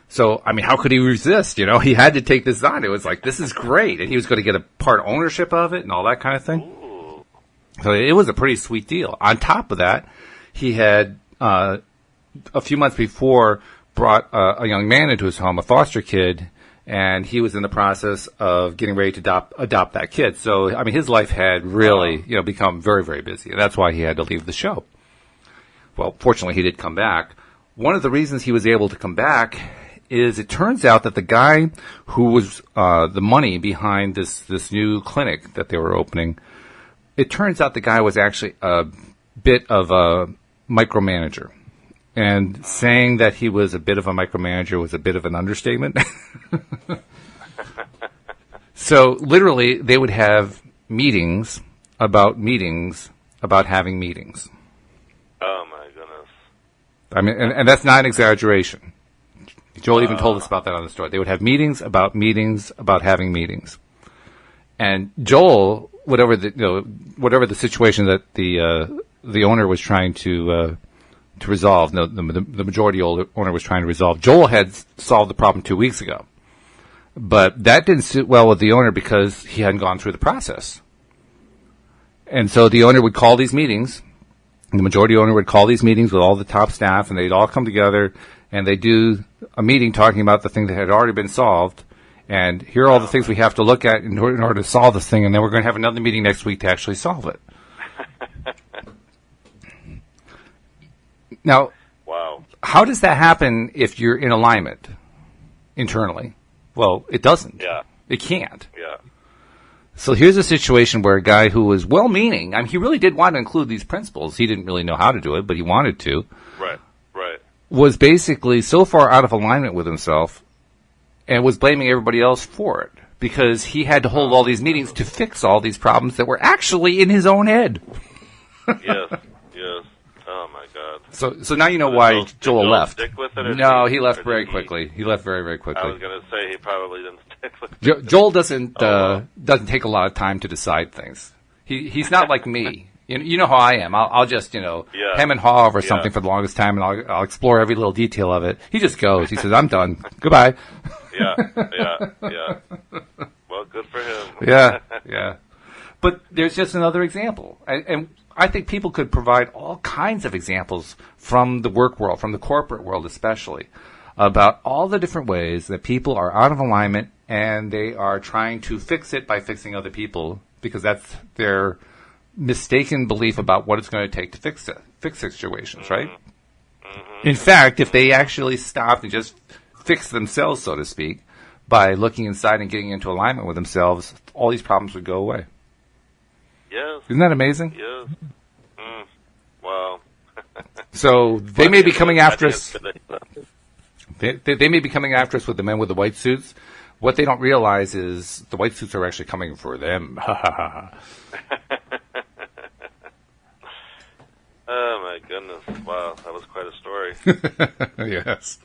So, I mean, how could he resist? He had to take this on. It was like, this is great. And he was going to get a part ownership of it and all that kind of thing. So it was a pretty sweet deal. On top of that, he had, a few months before, brought a young man into his home, a foster kid, and he was in the process of getting ready to adopt that kid. So, I mean, his life had really, become very, very busy. And that's why he had to leave the show. Well, fortunately, he did come back. One of the reasons he was able to come back is it turns out that the guy who was the money behind this new clinic that they were opening, it turns out the guy was actually a bit of a micromanager. And saying that he was a bit of a micromanager was a bit of an understatement. So literally, they would have meetings about having meetings. Oh, my goodness. I mean, and that's not an exaggeration. Joel even told us about that on the story. They would have meetings about having meetings. And Joel, whatever the situation that the owner was trying to resolve, the majority owner was trying to resolve, Joel had solved the problem 2 weeks ago. But that didn't sit well with the owner because he hadn't gone through the process. And so the owner would call these meetings. The majority owner would call these meetings with all the top staff, and they'd all come together, and they'd do a meeting talking about the thing that had already been solved. And here are all the things we have to look at in order to solve this thing, and then we're going to have another meeting next week to actually solve it. Now, wow. How does that happen if you're in alignment internally? Well, it doesn't. Yeah. It can't. Yeah. So here's a situation where a guy who was well-meaning, I mean, he really did want to include these principles. He didn't really know how to do it, but he wanted to. Right. Was basically so far out of alignment with himself and was blaming everybody else for it because he had to hold all these meetings to fix all these problems that were actually in his own head. Yes. Oh my God. So now you know why Joel left. Stick with it, No, he left very quickly. He left very, very quickly. I was going to say he probably didn't stick with it. Joel doesn't take a lot of time to decide things. He's not like me. You know how I am. I'll just hem and haw over something for the longest time, and I'll explore every little detail of it. He just goes. He says, "I'm done. Goodbye." Yeah. Well, good for him. Yeah. But there's just another example, and I think people could provide all kinds of examples from the work world, from the corporate world especially, about all the different ways that people are out of alignment and they are trying to fix it by fixing other people because that's their mistaken belief about what it's going to take to fix situations, right? In fact, if they actually stopped and just fixed themselves, so to speak, by looking inside and getting into alignment with themselves, all these problems would go away. Yes. Isn't that amazing? Yes. Wow. So they may be coming after us. They may be coming after us with the men with the white suits. What they don't realize is the white suits are actually coming for them. Oh my goodness! Wow, that was quite a story. Yes.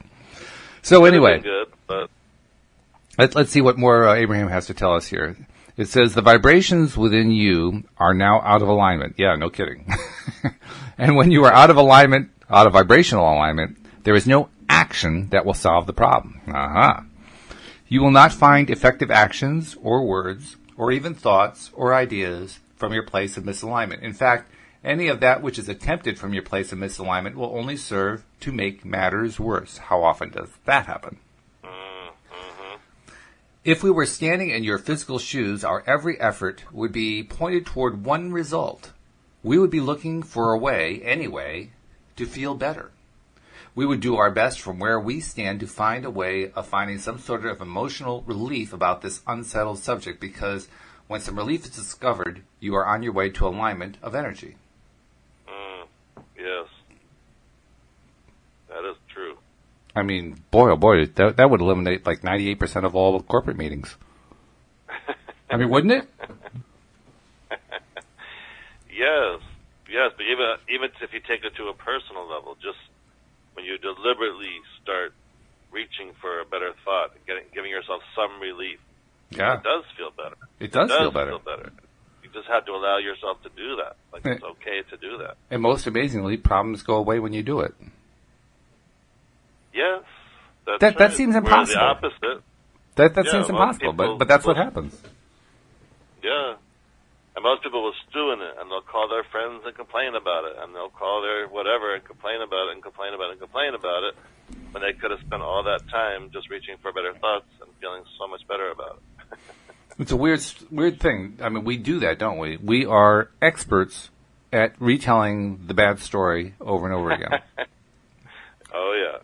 So anyway, good, but let's see what more Abraham has to tell us here. It says the vibrations within you are now out of alignment. Yeah, no kidding. And when you are out of alignment, out of vibrational alignment, there is no action that will solve the problem. You will not find effective actions or words or even thoughts or ideas from your place of misalignment. In fact, any of that which is attempted from your place of misalignment will only serve to make matters worse. How often does that happen? If we were standing in your physical shoes, our every effort would be pointed toward one result. We would be looking for a way, anyway, to feel better. We would do our best from where we stand to find a way of finding some sort of emotional relief about this unsettled subject, because when some relief is discovered, you are on your way to alignment of energy. Yes. That is true. I mean, boy, oh boy, that would eliminate like 98% of all corporate meetings. I mean, wouldn't it? Yes, but even if you take it to a personal level, just when you deliberately start reaching for a better thought, giving yourself some relief, it does feel better. It does feel better. You just have to allow yourself to do that. Like, it's okay to do that. And most amazingly, problems go away when you do it. Yes. That seems impossible. We're the opposite. That seems impossible, but that's what happens. Yeah. And most people will stew in it, and they'll call their friends and complain about it, and they'll call their whatever and complain about it and complain about it and complain about it, when they could have spent all that time just reaching for better thoughts and feeling so much better about it. It's a weird thing. I mean, we do that, don't we? We are experts at retelling the bad story over and over again. Oh, yeah.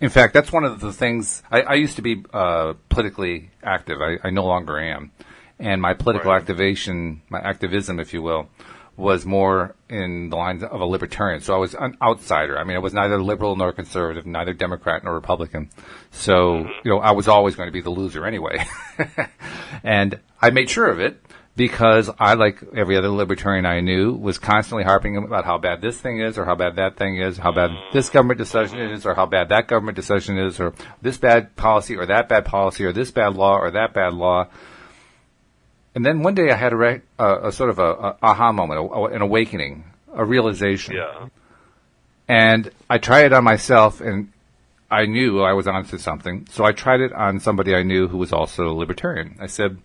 In fact, that's one of the things. I used to be politically active. I no longer am. And my political activism, if you will, was more in the lines of a libertarian. So I was an outsider. I mean, I was neither liberal nor conservative, neither Democrat nor Republican. So, I was always going to be the loser anyway. And I made sure of it because I, like every other libertarian I knew, was constantly harping about how bad this thing is or how bad that thing is, how bad this government decision is or how bad that government decision is or this bad policy or that bad policy or this bad law or that bad law. And then one day I had a sort of a aha moment, an awakening, a realization. Yeah. And I tried it on myself, and I knew I was onto something. So I tried it on somebody I knew who was also a libertarian. I said,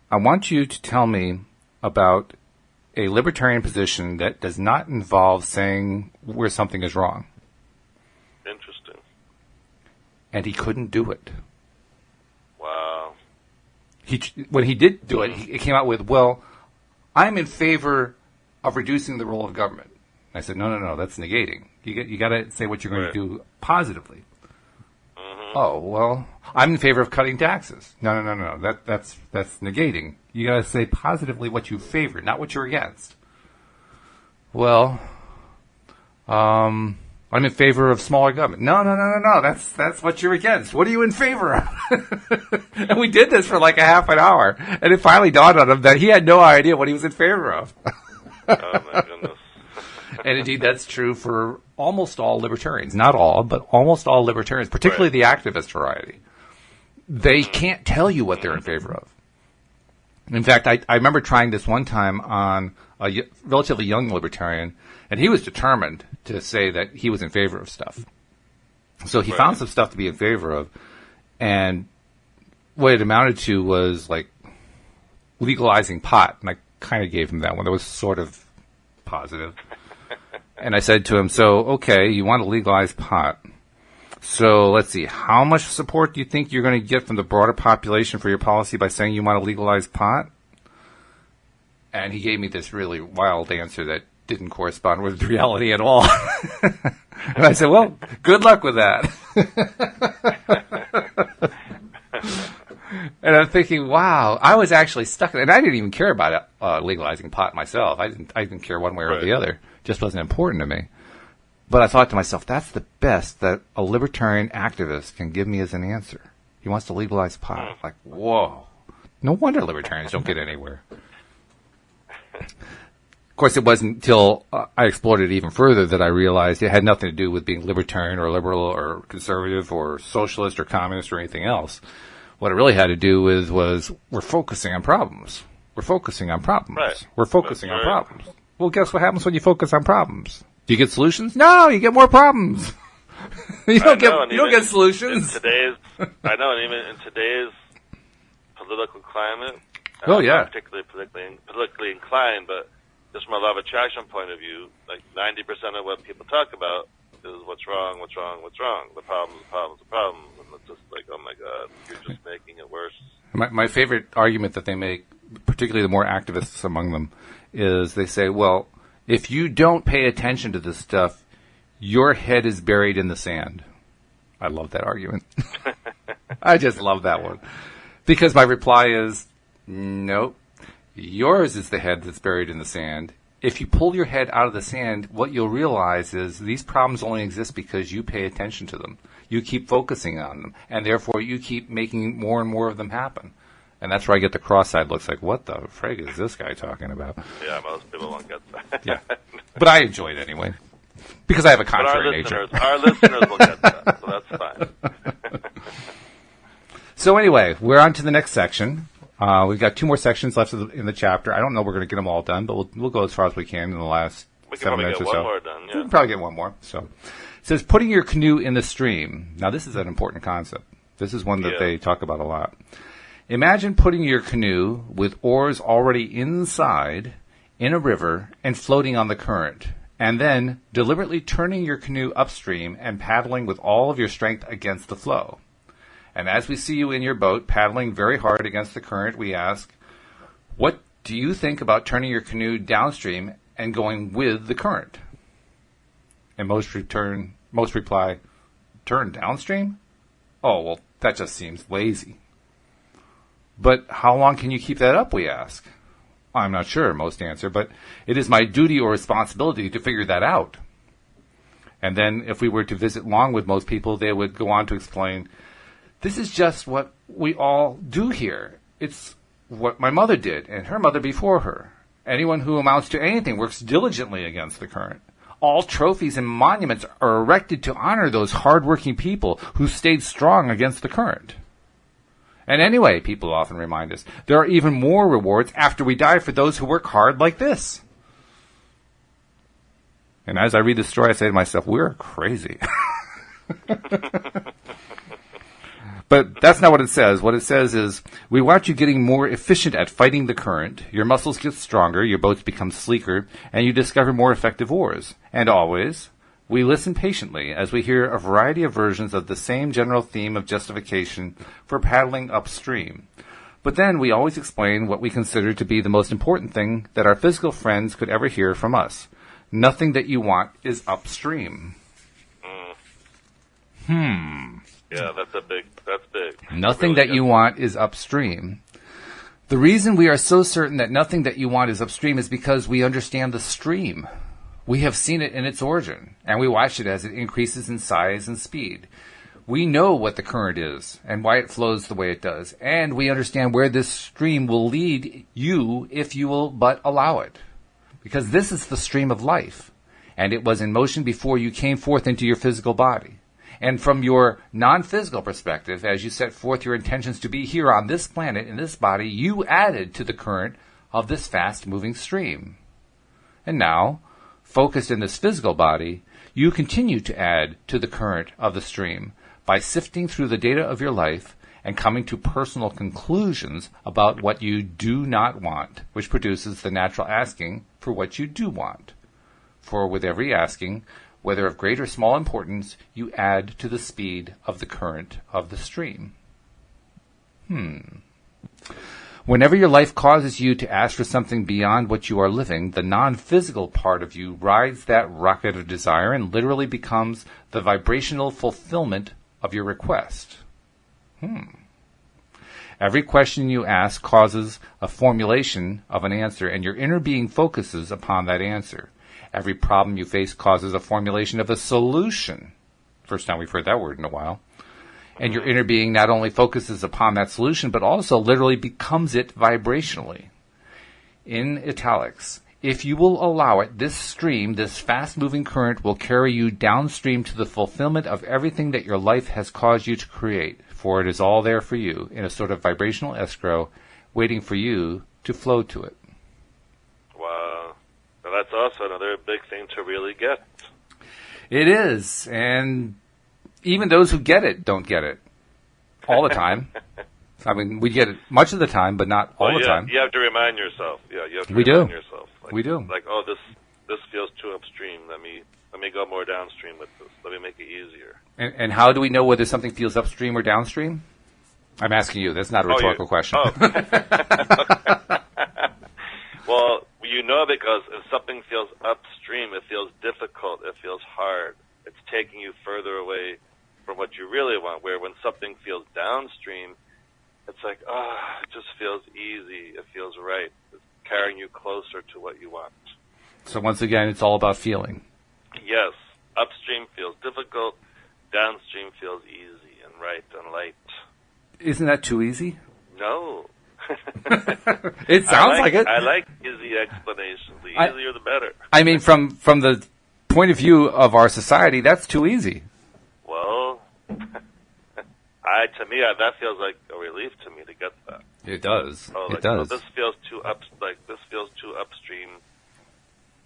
I want you to tell me about a libertarian position that does not involve saying where something is wrong. Interesting. And he couldn't do it. Wow. When he did do it, he came out with, well, I'm in favor of reducing the role of government. I said, no, that's negating. You got to say what you're going to do positively. Mm-hmm. Oh, well, I'm in favor of cutting taxes. No. That's negating. You got to say positively what you favor, not what you're against. Well, I'm in favor of smaller government. No. That's what you're against. What are you in favor of? And we did this for like a half an hour, and it finally dawned on him that he had no idea what he was in favor of. Oh my goodness. And indeed, that's true for almost all libertarians. Not all, but almost all libertarians, particularly the activist variety. They can't tell you what they're in favor of. In fact, I remember trying this one time on a relatively young libertarian, and he was determined to say that he was in favor of stuff. So he found some stuff to be in favor of, and what it amounted to was like legalizing pot, and I kind of gave him that one. That was sort of positive. And I said to him, so, okay, you want to legalize pot. So let's see, how much support do you think you're going to get from the broader population for your policy by saying you want to legalize pot? And he gave me this really wild answer that didn't correspond with reality at all. And I said, well, good luck with that. And I'm thinking, wow, I was actually stuck. And I didn't even care about legalizing pot myself. I didn't care one way or the other. It just wasn't important to me. But I thought to myself, that's the best that a libertarian activist can give me as an answer. He wants to legalize pot. Like, whoa. No wonder libertarians don't get anywhere. Of course, it wasn't until I explored it even further that I realized it had nothing to do with being libertarian or liberal or conservative or socialist or communist or anything else. What it really had to do with was we're focusing on problems. We're focusing on problems. Right. We're focusing on problems. Well, guess what happens when you focus on problems? Do you get solutions? No, you get more problems. you don't get solutions. And even in today's political climate, I'm not particularly politically inclined, but just from a law of attraction point of view, like 90% of what people talk about is what's wrong. The problems. And it's just like, oh my God, you're just making it worse. My favorite argument that they make, particularly the more activists among them, is they say, well, if you don't pay attention to this stuff, your head is buried in the sand. I love that argument. I just love that one. Because my reply is, nope. Yours is the head that's buried in the sand. If you pull your head out of the sand, what you'll realize is these problems only exist because you pay attention to them. You keep focusing on them, and therefore you keep making more and more of them happen. And that's where I get the cross-eyed looks like, what the frig is this guy talking about? Yeah, most people won't get that. Yeah. But I enjoy it anyway. Because I have a contrary nature. Our listeners will get that, so that's fine. So anyway, we're on to the next section. We've got 2 more sections left in the chapter. I don't know we're going to get them all done, but we'll go as far as we can in the last 7 minutes or so. We can probably get one more done, yeah. We can probably get one more. So it says, putting your canoe in the stream. Now, this is an important concept. This is one that they talk about a lot. Imagine putting your canoe with oars already inside in a river and floating on the current, and then deliberately turning your canoe upstream and paddling with all of your strength against the flow. And as we see you in your boat paddling very hard against the current, we ask, what do you think about turning your canoe downstream and going with the current? And most reply, turn downstream? Oh, well, that just seems lazy. But how long can you keep that up, we ask? I'm not sure, most answer, but it is my duty or responsibility to figure that out. And then if we were to visit long with most people, they would go on to explain, this is just what we all do here. It's what my mother did and her mother before her. Anyone who amounts to anything works diligently against the current. All trophies and monuments are erected to honor those hard-working people who stayed strong against the current. And anyway, people often remind us, there are even more rewards after we die for those who work hard like this. And as I read this story, I say to myself, we're crazy. But that's not what it says. What it says is, we want you getting more efficient at fighting the current, your muscles get stronger, your boats become sleeker, and you discover more effective oars. And always, we listen patiently as we hear a variety of versions of the same general theme of justification for paddling upstream. But then we always explain what we consider to be the most important thing that our physical friends could ever hear from us. Nothing that you want is upstream. Yeah, that's big. Nothing that you want is upstream. The reason we are so certain that nothing that you want is upstream is because we understand the stream. We have seen it in its origin, and we watch it as it increases in size and speed. We know what the current is and why it flows the way it does, and we understand where this stream will lead you if you will but allow it. Because this is the stream of life. and it was in motion before you came forth into your physical body. And from your non-physical perspective, as you set forth your intentions to be here on this planet, in this body, you added to the current of this fast-moving stream. And now, focused in this physical body, you continue to add to the current of the stream by sifting through the data of your life and coming to personal conclusions about what you do not want, which produces the natural asking for what you do want. For with every asking, whether of great or small importance, you add to the speed of the current of the stream. Whenever your life causes you to ask for something beyond what you are living, the non-physical part of you rides that rocket of desire and literally becomes the vibrational fulfillment of your request. Every question you ask causes a formulation of an answer, and your inner being focuses upon that answer. Every problem you face causes a formulation of a solution. First time we've heard that word in a while. And your inner being not only focuses upon that solution, but also literally becomes it vibrationally. In italics, if you will allow it, this stream, this fast-moving current, will carry you downstream to the fulfillment of everything that your life has caused you to create, for it is all there for you in a sort of vibrational escrow, waiting for you to flow to it. Wow. Now that's also another big thing to really get. It is, and even those who get it don't get it all the time. I mean, we get it much of the time, but not all the time. You have to remind yourself. Yeah, you have to we remind do. yourself. Like, We do. Like, oh, this feels too upstream. Let me go more downstream with this. Let me make it easier. And how do we know whether something feels upstream or downstream? I'm asking you. That's not a rhetorical question. Oh. Well, you know, because if something feels upstream, it feels difficult. It feels hard. It's taking you further away from what you really want, where when something feels downstream, it's like, it just feels easy. It feels right. It's carrying you closer to what you want. So once again, it's all about feeling. Yes. Upstream feels difficult. Downstream feels easy and right and light. Isn't that too easy? No. It sounds like it. I like easy explanations. The easier, the better. I mean, from the point of view of our society, that's too easy. Well, to me, that feels like a relief to me to get that. It does. It does. This feels too upstream.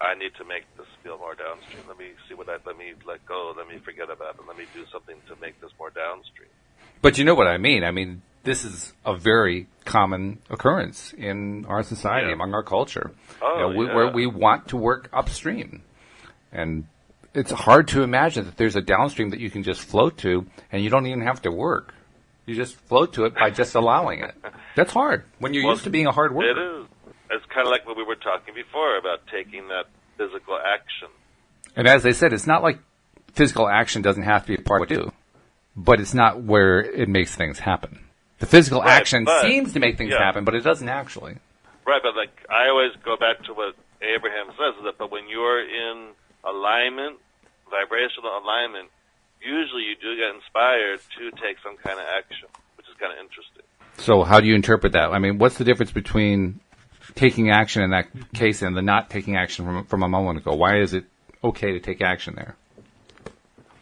I need to make this feel more downstream. Let me let go. Let me forget about it. Let me do something to make this more downstream. But you know what I mean. I mean, this is a very common occurrence in our society, among our culture, where we want to work upstream. And it's hard to imagine that there's a downstream that you can just float to, and you don't even have to work. You just float to it by just allowing it. That's hard when you're used to being a hard worker. It is. It's kind of like what we were talking before about taking that physical action. And as I said, it's not like physical action doesn't have to be a part of what we do, but it's not where it makes things happen. The physical action seems to make things happen, but it doesn't actually. Right, but like I always go back to what Abraham says, but when you're in alignment, vibrational alignment, usually you do get inspired to take some kind of action, which is kind of interesting. So how do you interpret that? I mean, what's the difference between taking action in that case and the not taking action from a moment ago? Why is it okay to take action there?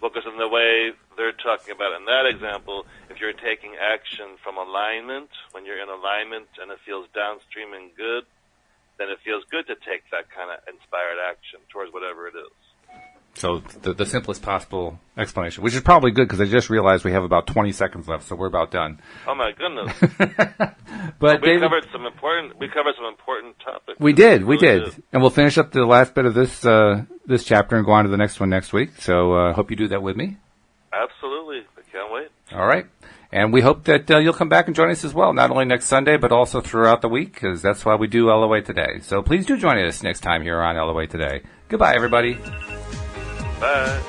Well, because in the way they're talking about in that example, if you're taking action from alignment, when you're in alignment and it feels downstream and good, then it feels good to take that kind of inspired action towards whatever it is. So the simplest possible explanation, which is probably good because I just realized we have about 20 seconds left, so we're about done. Oh my goodness! But we covered some important topics. We did, and we'll finish up the last bit of this chapter and go on to the next one next week. So hope you do that with me. Absolutely, I can't wait. All right, and we hope that you'll come back and join us as well, not only next Sunday but also throughout the week, because that's why we do LOA Today. So please do join us next time here on LOA Today. Goodbye, everybody. Bye.